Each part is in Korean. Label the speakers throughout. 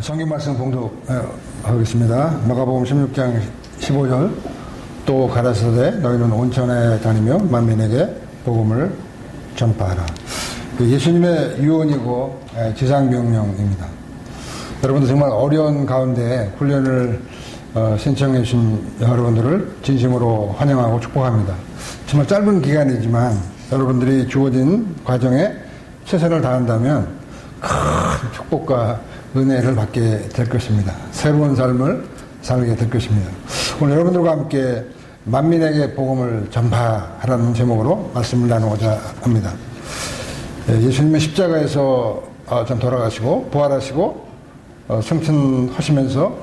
Speaker 1: 성경 말씀 봉독하겠습니다. 마가복음 16장 15절 또 가라사대 너희는 온천에 다니며 만민에게 복음을 전파하라. 예수님의 유언이고 지상명령입니다. 여러분들 정말 어려운 가운데 훈련을 신청해 주신 여러분들을 진심으로 환영하고 축복합니다. 정말 짧은 기간이지만 여러분들이 주어진 과정에 최선을 다한다면 큰 축복과 은혜를 받게 될 것입니다. 새로운 삶을 살게 될 것입니다. 오늘 여러분들과 함께 만민에게 복음을 전파하라는 제목으로 말씀을 나누고자 합니다. 예수님은 십자가에서 좀 돌아가시고 부활하시고 승천하시면서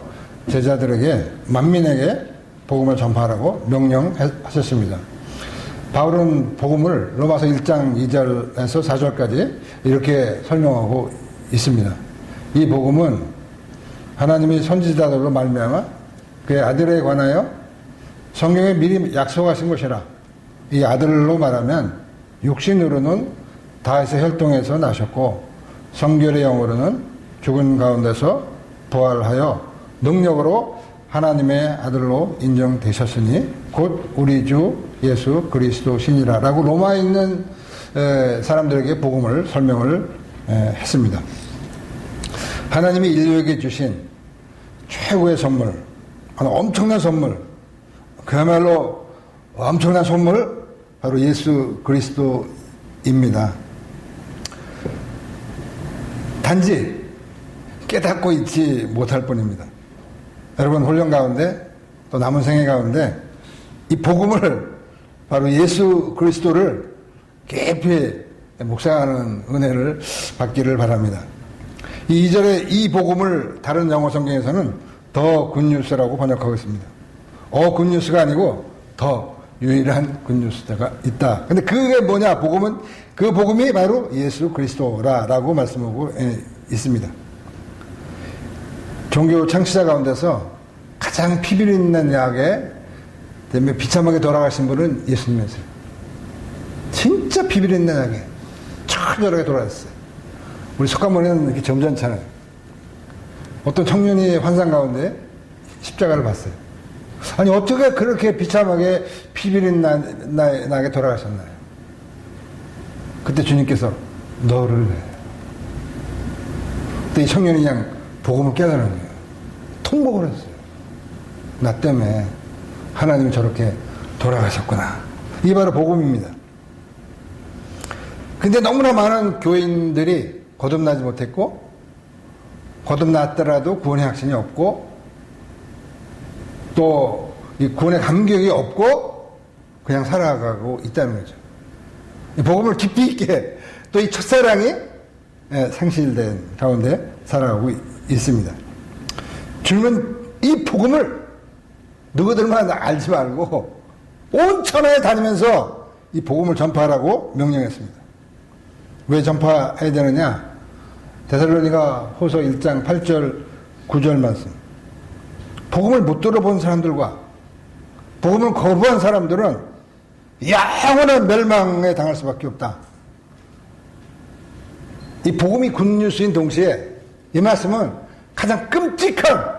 Speaker 1: 제자들에게 만민에게 복음을 전파하라고 명령하셨습니다. 바울은 복음을 로마서 1장 2절에서 4절까지 이렇게 설명하고 있습니다. 이 복음은 하나님이 선지자들로 말미암아 그의 아들에 관하여 성경에 미리 약속하신 것이라. 이 아들로 말하면 육신으로는 다윗의 혈통에서 나셨고 성결의 영으로는 죽은 가운데서 부활하여 능력으로 하나님의 아들로 인정되셨으니 곧 우리 주 예수 그리스도시니라 라고 로마에 있는 사람들에게 복음을 설명을 했습니다. 하나님이 인류에게 주신 최고의 선물, 엄청난 선물, 그야말로 엄청난 선물, 바로 예수 그리스도입니다. 단지 깨닫고 있지 못할 뿐입니다. 여러분 훈련 가운데 또 남은 생애 가운데 이 복음을 바로 예수 그리스도를 깊이 묵상하는 은혜를 받기를 바랍니다. 이 2절에 이 복음을 다른 영어 성경에서는 더 굿뉴스라고 번역하고 있습니다. 굿뉴스가 아니고 더 유일한 굿뉴스가 있다. 근데 그게 뭐냐? 복음은 그 복음이 바로 예수 그리스도라라고 말씀하고 있습니다. 종교 창시자 가운데서 가장 피비 있는 약에 비참하게 돌아가신 분은 예수님이었어요. 진짜 피비 있는 약에 처절하게 돌아갔어요. 우리 석가모니는 이렇게 점잖잖아요. 어떤 청년이 환상 가운데 십자가를 봤어요. 아니 어떻게 그렇게 비참하게 피비린 나게 돌아가셨나요? 그때 주님께서 너를 왜? 그때 이 청년이 그냥 복음을 깨달은 거예요. 통곡을 했어요. 나 때문에 하나님이 저렇게 돌아가셨구나. 이게 바로 복음입니다. 근데 너무나 많은 교인들이 거듭나지 못했고 거듭났더라도 구원의 확신이 없고 또 이 구원의 감격이 없고 그냥 살아가고 있다는 거죠. 이 복음을 깊이 있게 또 이 첫사랑이 상실된 가운데 살아가고 있습니다. 주님은 이 복음을 누구들만 알지 말고 온 천하에 다니면서 이 복음을 전파하라고 명령했습니다. 왜 전파해야 되느냐? 데살로니가 후서 1장 8절 9절 말씀. 복음을 못 들어본 사람들과 복음을 거부한 사람들은 영원한 멸망에 당할 수밖에 없다. 이 복음이 굿뉴스인 동시에 이 말씀은 가장 끔찍한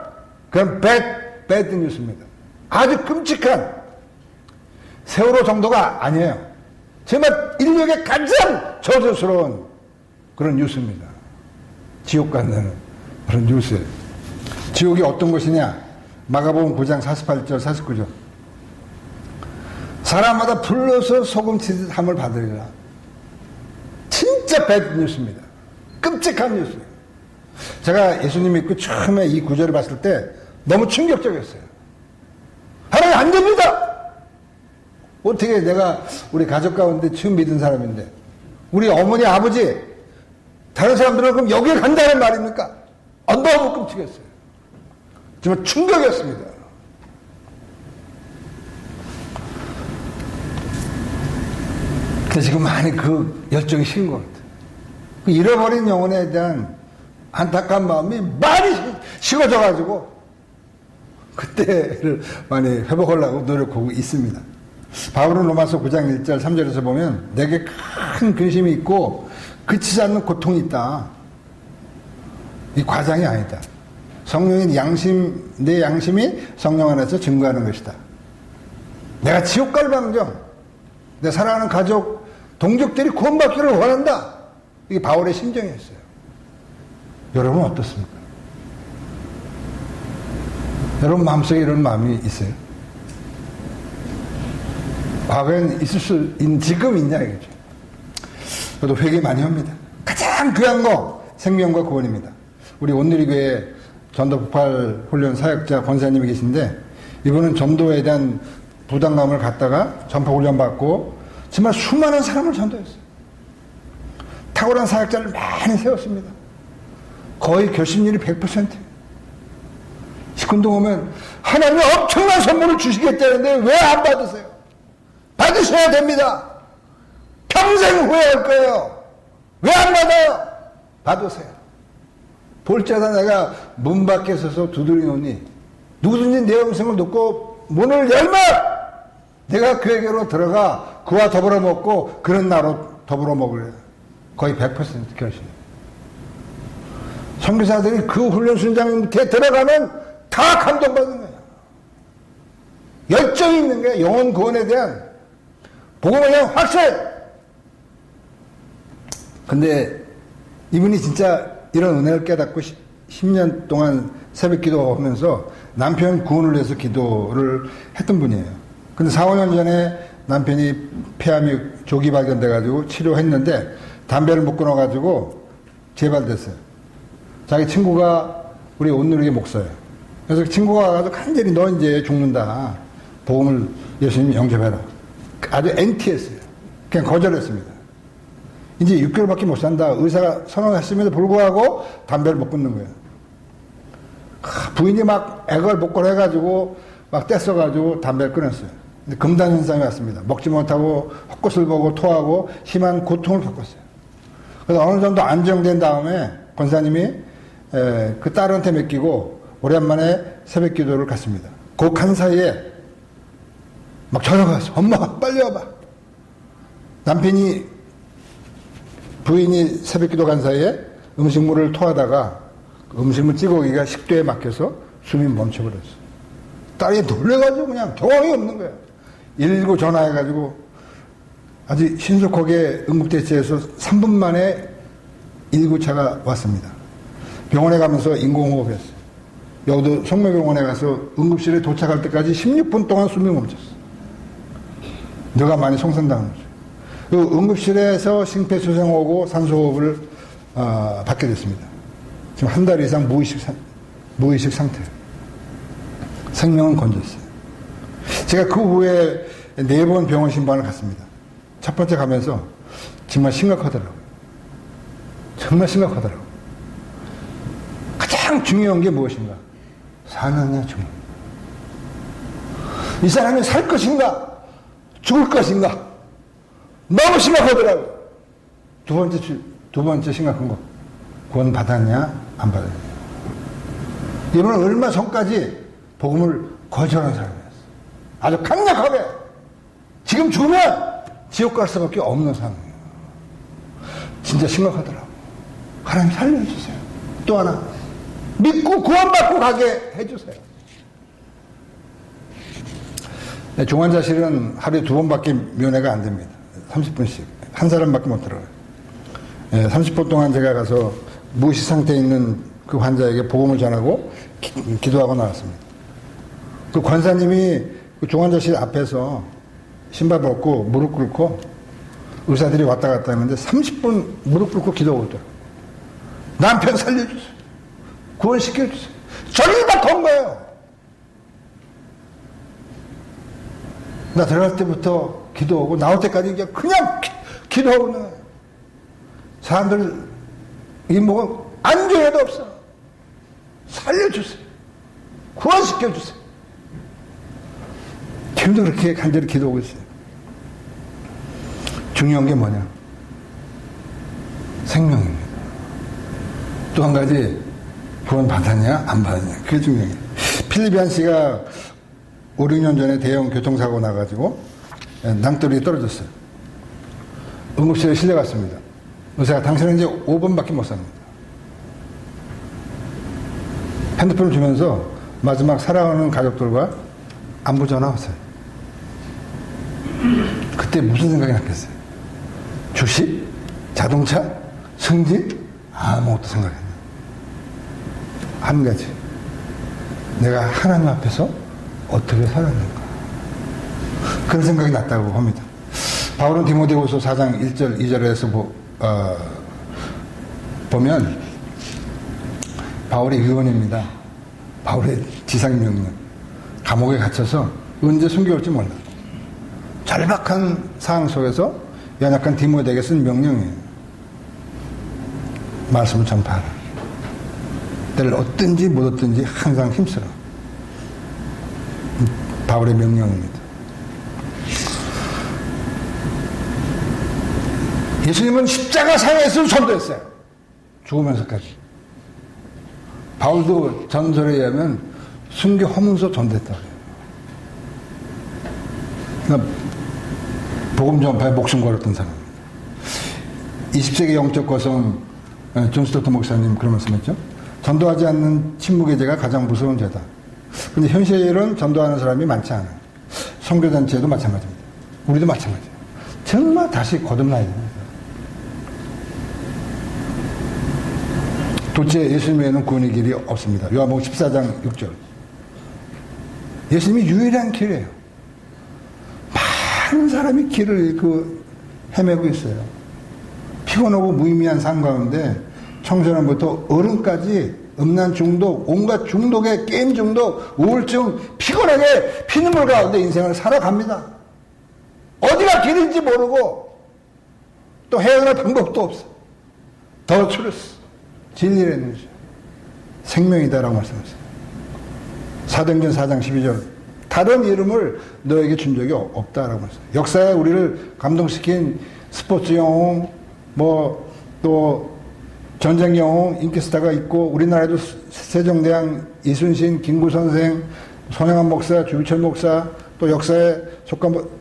Speaker 1: 그런 배드 뉴스입니다. 아주 끔찍한 세월호 정도가 아니에요. 정말 인류에게 가장 저주스러운 그런 뉴스입니다. 지옥 간다는 그런 뉴스예요. 지옥이 어떤 것이냐? 마가복음 9장 48절 49절. 사람마다 불러서 소금치듯 함을 받으리라. 진짜 배드 뉴스입니다. 끔찍한 뉴스예요. 제가 예수님 믿고 처음에 이 구절을 봤을 때 너무 충격적이었어요. 하나님 안 됩니다. 어떻게 내가 우리 가족 가운데 처음 믿은 사람인데 우리 어머니 아버지 다른 사람들은 그럼 여기에 간다는 말입니까? 너무 끔찍했어요. 정말 충격이었습니다. 근데 지금 많이 그 열정이 식은 것 같아요. 그 잃어버린 영혼에 대한 안타까운 마음이 많이 식어져가지고 그때를 많이 회복하려고 노력하고 있습니다. 바울은 로마서 9장 1절 3절에서 보면 내게 큰 근심이 있고 그치지 않는 고통이 있다. 이 과장이 아니다. 성령의 양심, 내 양심이 성령 안에서 증거하는 것이다. 내가 지옥 갈 방정, 내 사랑하는 가족, 동족들이 구원받기를 원한다. 이게 바울의 심정이었어요. 여러분은 어떻습니까? 여러분 마음속에 이런 마음이 있어요? 과거에는 있을 수 있는, 지금 있냐 이거죠. 저도 회개 많이 합니다. 가장 귀한 거 생명과 구원입니다. 우리 온누리교회 전도 폭발 훈련 사역자 권사님이 계신데, 이분은 전도에 대한 부담감을 갖다가 전파 훈련 받고 정말 수많은 사람을 전도했어요. 탁월한 사역자를 많이 세웠습니다. 거의 결심률이 100%예요. 식군동 오면 하나님이 엄청난 선물을 주시겠다는데 왜 안 받으세요? 받으셔야 됩니다. 평생 후회할 거예요. 왜 안 받아요? 받으세요. 볼자다 내가 문 밖에 서서 두드리노니 누구든지 내 음성을 듣고 문을 열면 내가 그에게로 들어가 그와 더불어 먹고 그런 나로 더불어 먹으려. 거의 100% 결심. 선교사들이 그 훈련 순장 밑에 들어가면 다 감동받는 거예요. 열정이 있는 거예요. 영혼 구원에 대한 복음에 대한 확신. 근데 이분이 진짜 이런 은혜를 깨닫고 10년 동안 새벽 기도하면서 남편 구원을 위해서 기도를 했던 분이에요. 근데 4, 5년 전에 남편이 폐암이 조기 발견돼가지고 치료했는데 담배를 못 끊어가지고 재발됐어요. 자기 친구가 우리 온누리교회 목사예요. 그래서 친구가 와가지고 간절히 너 이제 죽는다. 복음을 예수님 영접해라. 아주 NT했어요. 그냥 거절했습니다. 이제 6개월밖에 못 산다. 의사가 선언했음에도 불구하고 담배를 못 끊는 거예요. 부인이 막 애걸 복걸 해가지고 막 떼써가지고 담배를 끊었어요. 근데 금단 현상이 왔습니다. 먹지 못하고 헛것을 보고 토하고 심한 고통을 겪었어요. 그래서 어느 정도 안정된 다음에 권사님이 그 딸한테 맡기고 오랜만에 새벽 기도를 갔습니다. 그 간 사이에 막 전화가 왔어. 엄마 빨리 와봐. 남편이 부인이 새벽 기도 간 사이에 음식물을 토하다가 음식물 찌꺼기가 식도에 막혀서 숨이 멈춰버렸어. 딸이 놀래가지고 그냥 경황이 없는 거야. 119 전화해가지고 아주 신속하게 응급대처해서 3분 만에 119차가 왔습니다. 병원에 가면서 인공호흡했어요. 여기도 성모병원에 가서 응급실에 도착할 때까지 16분 동안 숨이 멈췄어. 뇌가 많이 손상당한 거죠. 그 응급실에서 심폐소생하고 산소호흡을 받게 됐습니다. 지금 한 달 이상 무의식 상태예요. 생명은 건졌어요. 제가 그 후에 4번 병원 신방을 갔습니다. 첫 번째 가면서 정말 심각하더라고요. 정말 심각하더라고요. 가장 중요한 게 무엇인가? 사느냐 죽느냐. 이 사람이 살 것인가? 죽을 것인가? 너무 심각하더라고요. 두 번째 심각한 거. 구원 받았냐? 안 받았냐? 이분은 얼마 전까지 복음을 거절한 사람이었어요. 아주 강력하게. 지금 죽으면 지옥 갈 수밖에 없는 상황이에요. 진짜 심각하더라고요. 하나님 살려주세요. 또 하나. 믿고 구원받고 가게 해주세요. 중환자실은 하루에 2번밖에 면회가 안 됩니다. 30분씩. 한 사람밖에 못 들어가요. 30분 동안 제가 가서 무의식 상태에 있는 그 환자에게 복음을 전하고 기도하고 나왔습니다. 그 권사님이 그 중환자실 앞에서 신발 벗고 무릎 꿇고 의사들이 왔다 갔다 했는데 30분 무릎 꿇고 기도하고 있더라고요. 남편 살려주세요. 구원시켜주세요. 저를 다 건 거예요. 나 들어갈 때부터 기도하고 나올 때까지 그냥 기도하고 나와요. 사람들 이 뭐가 안전해도 없어. 살려주세요. 구원시켜주세요. 지금도 그렇게 간절히 기도하고 있어요. 중요한 게 뭐냐? 생명입니다. 또 한 가지 구원 받았냐 안 받았냐 그게 중요해요. 필리비안 씨가 5, 6년 전에 대형 교통사고 나가지고 낭떠러지에 떨어졌어요. 응급실에 실려갔습니다. 의사가 당신은 이제 5번밖에 못 삽니다. 핸드폰을 주면서 마지막 사랑하는 가족들과 안부 전화 왔어요. 그때 무슨 생각이 났겠어요? 주식? 자동차? 승진? 아무것도 생각이 안 나요. 한 가지. 내가 하나님 앞에서 어떻게 살았는가. 그런 생각이 났다고 합니다. 바울은 디모데후서 4장 1절 2절에서 보면 바울의 유언입니다. 바울의 지상명령. 감옥에 갇혀서 언제 숨겨올지 몰라. 절박한 상황 속에서 연약한 디모데에게 쓴 명령이에요. 말씀을 전파하라. 때를 얻든지 못 얻든지 항상 힘쓰라. 바울의 명령입니다. 예수님은 십자가 상에서 전도했어요. 죽으면서까지. 바울도 전설에 의하면 순교 허문서 전도했다고 해요. 그러니까 복음 전파에 목숨 걸었던 사람입니다. 20세기 영적 거성 존 스토트 목사님 그런 말씀했죠. 전도하지 않는 침묵의 죄가 가장 무서운 죄다. 근데 현실은 전도하는 사람이 많지 않아요. 선교단체도 마찬가지입니다. 우리도 마찬가지예요. 정말 다시 거듭나야 됩니다. 도대체 예수님 외에는 구원의 길이 없습니다. 요한복음 14장 6절. 예수님이 유일한 길이에요. 많은 사람이 길을 헤매고 있어요. 피곤하고 무의미한 삶 가운데 청소년부터 어른까지 음란 중독, 온갖 중독에 게임 중독, 우울증, 피곤하게 피눈물 가운데 인생을 살아갑니다. 어디가 길인지 모르고 또 헤어날 방법도 없어. 더 추르스. 진리라는 거죠. 생명이다라고 말씀하셨어요. 사도행전 4장 12절. 다른 이름을 너에게 준 적이 없다라고 말했어요. 역사에 우리를 감동시킨 스포츠 영웅, 또 전쟁 영웅, 인기스타가 있고, 우리나라에도 세종대왕, 이순신, 김구 선생, 손영한 목사, 주비철 목사, 또 역사에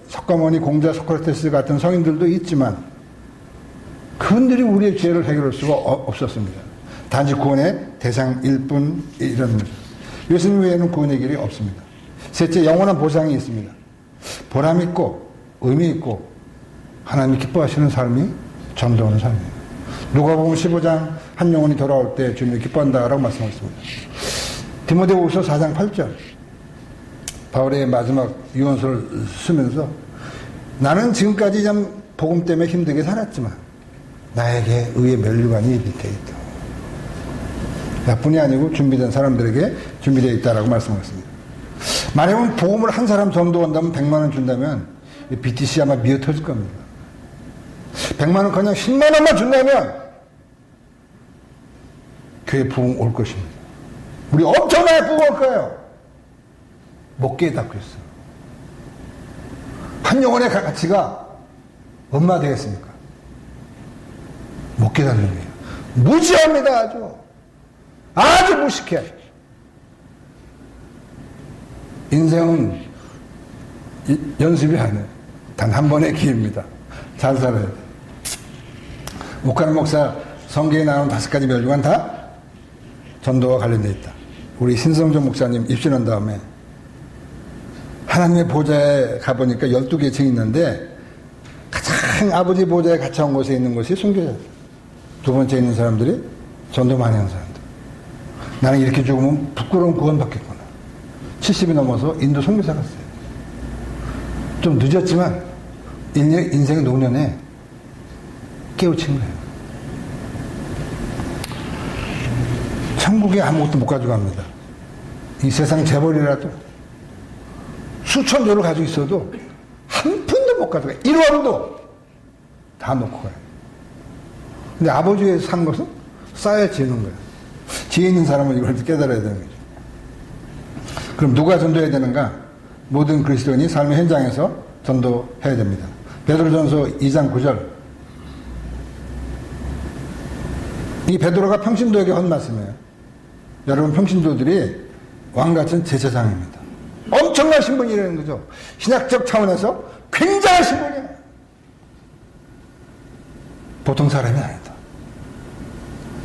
Speaker 1: 석가모니, 공자, 소크라테스 같은 성인들도 있지만, 그분들이 우리의 죄를 해결할 수가 없었습니다. 단지 구원의 대상일 뿐, 이런 거죠. 예수님 외에는 구원의 길이 없습니다. 셋째, 영원한 보상이 있습니다. 보람 있고, 의미 있고, 하나님이 기뻐하시는 삶이 전도하는 삶이에요. 누가복음 15장 한 영혼이 돌아올 때 주님이 기뻐한다라고 말씀하셨습니다. 디모데후서 4장 8절. 바울의 마지막 유언서를 쓰면서 나는 지금까지 참 복음 때문에 힘들게 살았지만 나에게 의의 면류관이 밑에 있다. 나뿐이 아니고 준비된 사람들에게 준비되어 있다라고 말씀하셨습니다. 만약에 복음을 한 사람 전도한다면 100만 원 준다면 BTC 아마 미어 터질 겁니다. 100만 원 그냥 10만 원만 준다면 교회 부흥 올 것입니다. 우리 엄청나게 부흥 올 거예요. 못 깨닫고 있어. 한 영혼의 가치가 얼마 되겠습니까? 못 깨닫는 거예요. 무지합니다. 아주 무식해. 인생은 연습이 아니에요. 단 한 번의 기회입니다. 잘 살아야 돼. 목가는 목사 성경에 나오는 5가지 멸류관 다 전도와 관련되어 있다. 우리 신성정 목사님 입신한 다음에 하나님의 보좌에 가보니까 12계층이 있는데 가장 아버지 보좌에 갇혀온 곳에 있는 것이 순교자들. 두 번째 있는 사람들이 전도 많이 하는 사람들. 나는 이렇게 죽으면 부끄러운 구원받겠구나. 70이 넘어서 인도 선교사 갔어요. 좀 늦었지만 인생의 노년에 깨우친 거예요. 천국에 아무것도 못 가져갑니다. 이 세상 재벌이라도 수천 조를 가지고 있어도 한 푼도 못 가져가요. 1원도 다 놓고 가요. 근데 아버지 위해서 산 것은 쌓여 지는 거예요. 지혜 있는 사람은 이걸 깨달아야 되는 거죠. 그럼 누가 전도해야 되는가? 모든 그리스도인이 삶의 현장에서 전도해야 됩니다. 베드로전서 2장 9절. 이 베드로가 평신도에게 한 말씀이에요. 여러분 평신도들이 왕같은 제사장입니다. 엄청난 신분이라는 거죠. 신학적 차원에서 굉장한 신분이에요. 보통 사람이 아니다.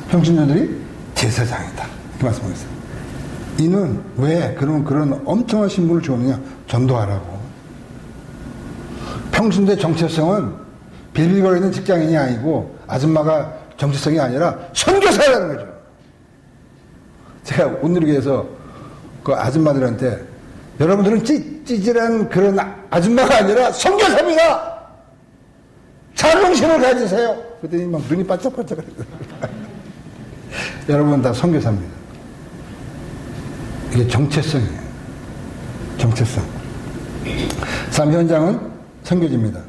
Speaker 1: 평신도들이 제사장이다. 이렇게 말씀하셨어요. 이는 왜 그런 엄청난 신분을 주었느냐? 전도하라고. 평신도의 정체성은 빌빌거리는 직장인이 아니고 아줌마가 정체성이 아니라 선교사라는 거죠. 제가 온누리교회에서 그 아줌마들한테 여러분들은 찌질한 그런 아줌마가 아니라 선교사입니다. 자긍심을 가지세요. 그랬더니 막 눈이 반짝반짝 여러분 다 선교사입니다. 이게 정체성이에요. 정체성. 삶 현장은 선교지입니다.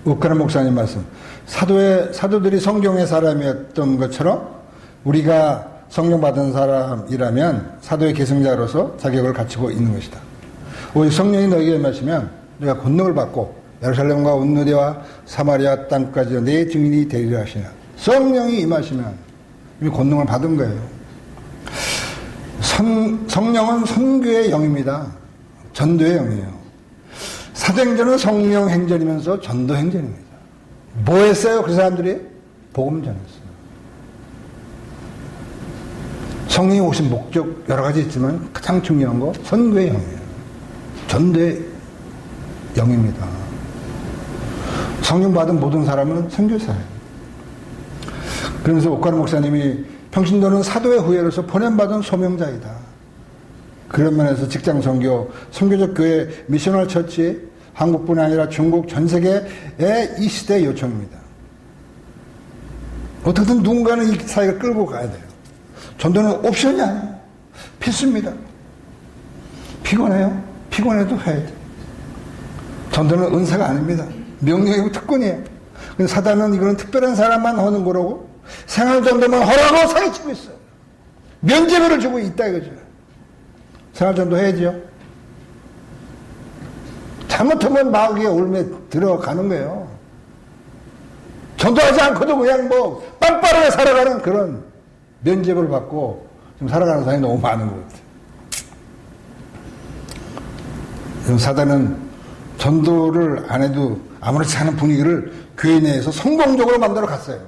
Speaker 1: 우카란 목사님 말씀. 사도들이 성경의 사람이었던 것처럼 우리가 성령 받은 사람이라면 사도의 계승자로서 자격을 갖추고 있는 것이다. 오직 성령이 너에게 임하시면 너희가 권능을 받고 예루살렘과 온누리와 사마리아 땅까지 내 증인이 되리라 하시나. 성령이 임하시면 이미 권능을 받은 거예요. 성령은 선교의 영입니다. 전도의 영이에요. 사도행전은 성령 행전이면서 전도 행전입니다. 뭐 했어요? 그 사람들이? 복음 전했어요. 성령이 오신 목적 여러 가지 있지만 가장 중요한 거 선교의 영이에요. 전도의 영입니다. 성령 받은 모든 사람은 선교사예요. 그러면서 옥가르 목사님이 평신도는 사도의 후예로서 보냄받은 소명자이다. 그런 면에서 직장 선교, 선교적 교회, 미셔널 처치, 한국뿐 아니라 중국 전 세계의 이 시대의 요청입니다. 어떻게든 누군가는 이 사회를 끌고 가야 돼요. 전도는 옵션이 아니에요. 필수입니다. 피곤해요? 피곤해도 해야 돼요. 전도는 은사가 아닙니다. 명령이고 특권이에요. 근데 사단은 이거는 특별한 사람만 하는 거라고 생활전도만 하라고 사기치고 있어요. 면제비를 주고 있다 이거죠. 생활전도 해야죠. 잘못하면 마귀의 올매 들어가는 거예요. 전도하지 않고도 그냥 뭐 빵빠르게 살아가는 그런 면제비를 받고 지금 살아가는 사람이 너무 많은 것 같아요. 지금 사단은 전도를 안 해도 아무렇지 않은 분위기를 교회 내에서 성공적으로 만들어 갔어요.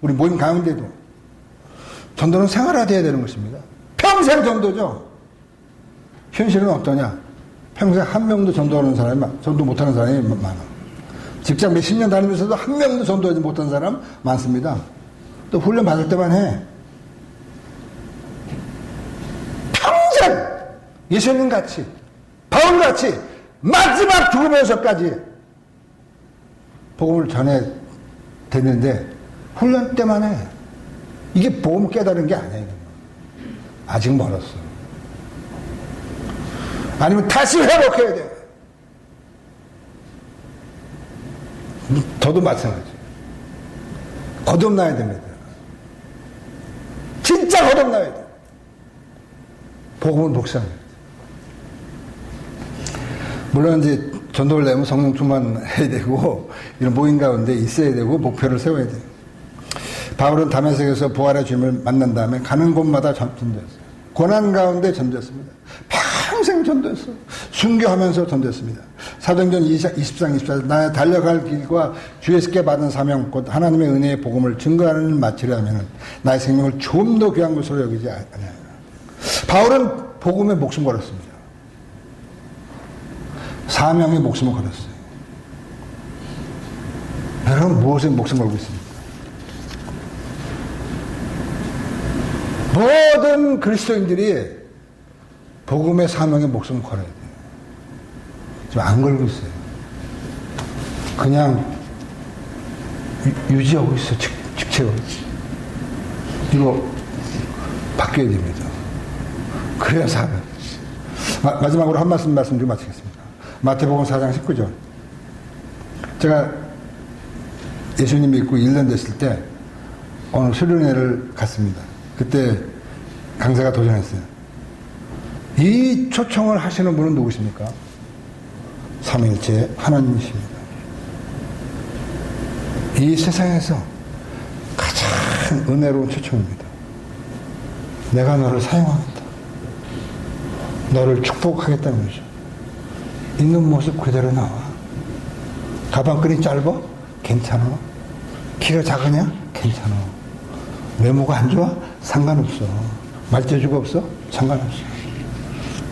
Speaker 1: 우리 모임 가운데도. 전도는 생활화되어야 되는 것입니다. 평생 전도죠. 현실은 어떠냐? 평생 한 명도 전도하는 사람이, 전도 못하는 사람이 많아. 직장 몇십 년 다니면서도 한 명도 전도하지 못한 사람 많습니다. 또 훈련 받을 때만 해. 평생 예수님 같이, 바울 같이 마지막 죽으면서까지 복음을 전해 됐는데 훈련 때만 해. 이게 복음을 깨달은 게 아니에요. 아직 멀었어. 아니면 다시 회복해야 돼. 저도 마찬가지. 거듭나야 됩니다. 진짜 거듭나야 돼. 복음은 복사합니다. 물론 이제 전도를 내면 성령 충만해야 되고 이런 모임 가운데 있어야 되고 목표를 세워야 돼요. 바울은 다메섹에서 부활의 주님을 만난 다음에 가는 곳마다 전도했어요. 고난 가운데 전도했습니다. 평생 전도했어요. 순교하면서 전도했습니다. 사도행전 20장 24절 나의 달려갈 길과 주에서께 받은 사명 곧 하나님의 은혜의 복음을 증거하는 마치려면 나의 생명을 좀 더 귀한 것으로 여기지 아니하리라. 바울은 복음에 목숨 걸었습니다. 사명에 목숨을 걸었어요. 여러분 무엇에 목숨 걸고 있습니까? 모든 그리스도인들이 복음의 사명에 목숨을 걸어야 돼요. 지금 안 걸고 있어요. 그냥 유지하고 있어요. 직책을. 이거 바뀌어야 됩니다. 그래야 사명. 마지막으로 한 말씀 말씀드리고 마치겠습니다. 마태복음 4장 19절. 제가 예수님 믿고 1년 됐을 때 어느 수련회를 갔습니다. 그때 강사가 도전했어요. 이 초청을 하시는 분은 누구십니까? 삼위일체 하나님이십니다. 이 세상에서 가장 은혜로운 초청입니다. 내가 너를 사용하겠다. 너를 축복하겠다는 거죠. 있는 모습 그대로 나와. 가방끈이 짧아? 괜찮아. 키가 작으냐? 괜찮아. 외모가 안 좋아? 상관없어. 말재주가 없어? 상관없어.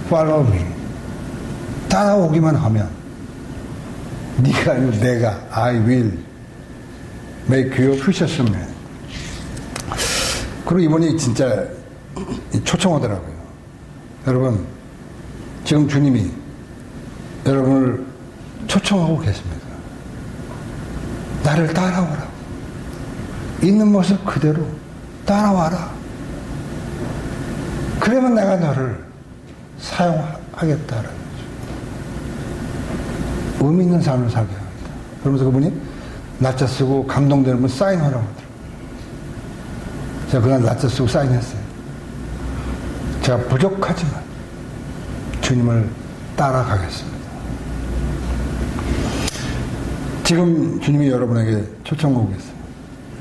Speaker 1: follow me. 따라오기만 하면 네가 아니고 내가 I will make you fisher's man. 그리고 이번이 진짜 초청하더라고요. 여러분, 지금 주님이 여러분을 초청하고 계십니다. 나를 따라오라고. 있는 모습 그대로 따라와라. 그러면 내가 너를 사용하겠다라는 거죠. 의미 있는 삶을 살게 합니다. 그러면서 그분이 날짜 쓰고 감동되는 분 사인하라고 하더라고요. 제가 그날 날짜 쓰고 사인했어요. 제가 부족하지만 주님을 따라가겠습니다. 지금 주님이 여러분에게 초청하고 계세요.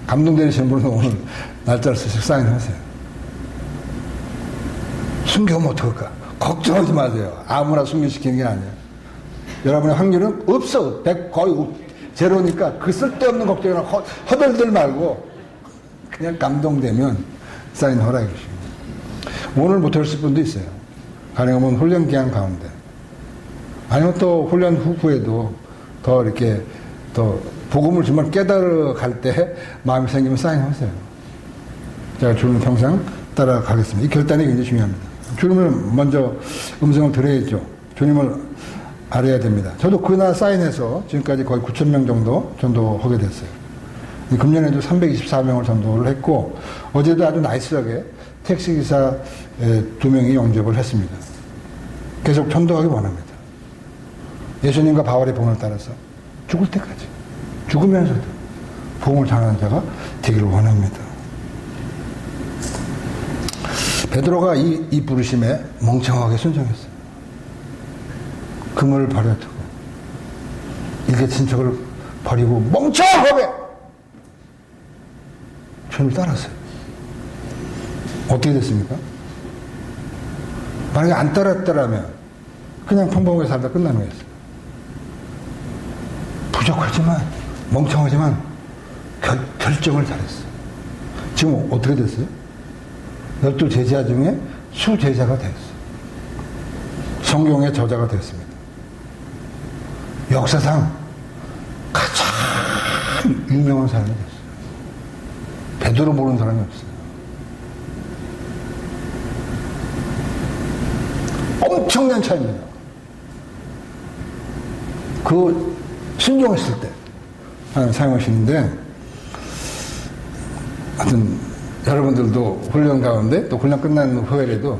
Speaker 1: 감동되시는 분은 오늘 날짜를 쓰시고 사인하세요. 숨겨오면 어떡할까? 걱정하지 마세요. 아무나 숨겨시키는 게 아니에요. 여러분의 확률은 없어. 거의 제로니까 그 쓸데없는 걱정이나 허덜들 말고 그냥 감동되면 사인하라 이것입니다. 오늘 못했을 분도 있어요. 가능하면 훈련 기간 가운데. 아니면 또 훈련 후에도 더 이렇게 더 복음을 정말 깨달아 갈 때 마음이 생기면 사인하세요. 제가 주님을 평생 따라가겠습니다. 이 결단이 굉장히 중요합니다. 주님을 먼저 음성을 들어야죠. 주님을 알아야 됩니다. 저도 그날 사인해서 지금까지 거의 9,000명 정도 전도하게 됐어요. 금년에도 324명을 전도를 했고, 어제도 아주 나이스하게 택시기사 2명이 영접을 했습니다. 계속 전도하기 원합니다. 예수님과 바울의 복음을 따라서 죽을 때까지, 죽으면서도 복음을 전하는 자가 되기를 원합니다. 베드로가 이 부르심에 멍청하게 순종했어요. 그물을 버려두고 일개 친척을 버리고 멍청하게 주님을 따랐어요. 어떻게 됐습니까? 만약에 안 따랐더라면 그냥 평범하게 살다 끝나는 거였어요. 부족하지만 멍청하지만 결정을 잘했어요. 지금 어떻게 됐어요? 12제자 중에 수제자가 됐어요. 성경의 저자가 됐습니다. 역사상 가장 유명한 사람이 됐어요. 베드로 모르는 사람이 없어요. 엄청난 차이입니다. 그 순종했을 때 하나님 사용하시는데, 하여튼 여러분들도 훈련 가운데 또 훈련 끝난 후에라도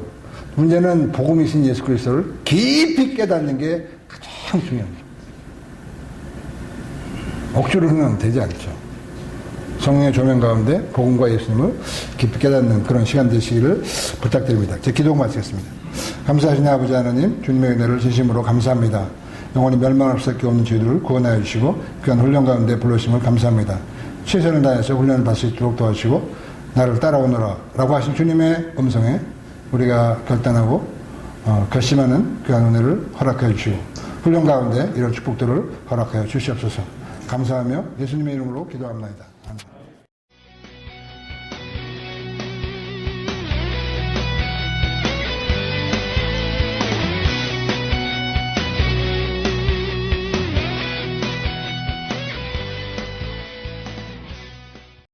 Speaker 1: 문제는 복음이신 예수 그리스도를 깊이 깨닫는 게 가장 중요합니다. 억지로 하면 되지 않죠. 성령의 조명 가운데 복음과 예수님을 깊이 깨닫는 그런 시간 되시기를 부탁드립니다. 제 기도 마치겠습니다. 감사하신 아버지 하나님, 주님의 은혜를 진심으로 감사합니다. 영원히 멸망할 수밖에 없는 저희들을 구원하여 주시고 귀한 훈련 가운데 불러주심을 감사합니다. 최선을 다해서 훈련을 받을 수 있도록 도와주시고 나를 따라오너라 라고 하신 주님의 음성에 우리가 결단하고 결심하는 귀한 은혜를 허락하여 주시고 훈련 가운데 이런 축복들을 허락하여 주시옵소서. 감사하며 예수님의 이름으로 기도합니다.